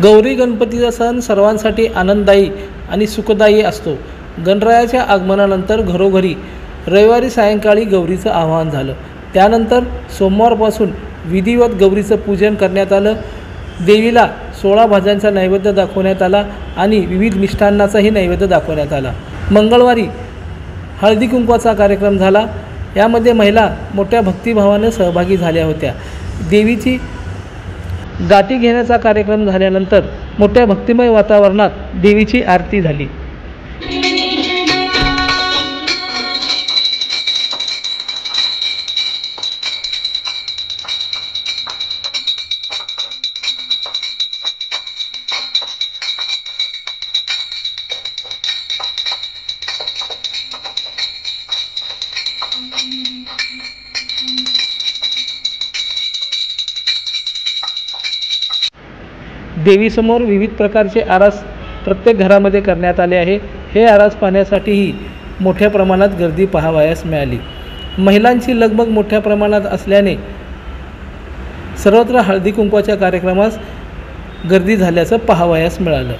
गौरी गणपतीचा सण सर्वांसाठी आनंददायी आणि सुखदायी असतो। गणरायाच्या आगमनानंतर घरोघरी रविवारी सायंकाळी गौरीचं आवाहन झालं। त्यानंतर सोमवारपासून विधिवत गौरीचं पूजन करण्यात आलं। देवीला 16 भाज्यांचा नैवेद्य दाखवण्यात आला आणि विविध मिष्टान्नाचाही नैवेद्य दाखवण्यात आला। मंगळवारी हळदी कुंकवाचा कार्यक्रम झाला। यामध्ये महिला मोठ्या भक्तिभावाने सहभागी झाल्या होत्या। देवीची गाठी घेण्याचा कार्यक्रम झाल्यानंतर मोठ्या भक्तिमय वातावरणात देवीची आरती झाली। देवीसमोर विविध प्रकारचे आरास प्रत्येक घरामध्ये करण्यात आले आहे। हे आरास पाहण्यासाठीही मोठ्या प्रमाणात गर्दी पाहावयास मिळाली। महिलांची लगबग मोठ्या प्रमाणात असल्याने सर्वत्र हळदी कुंकवाच्या कार्यक्रमास गर्दी झाल्याचं पाहावयास मिळालं।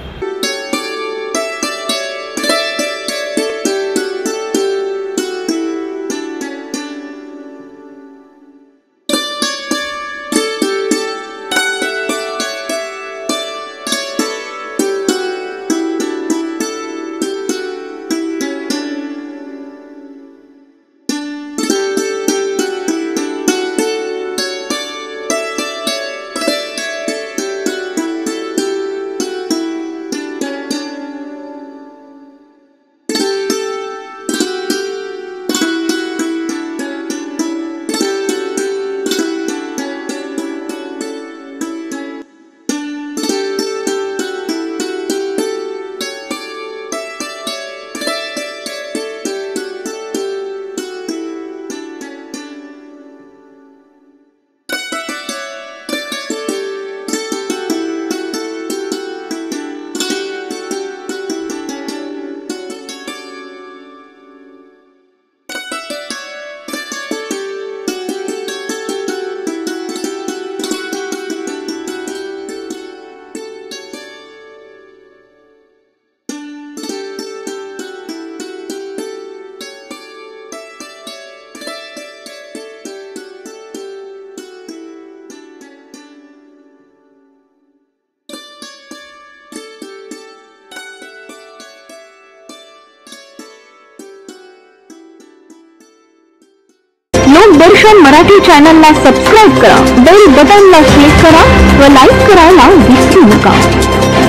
लोकदर्शन मराठी चॅनलला सबस्क्राइब करा, बेल बटनला क्लिक करा व लाईक करायला विसरू नका।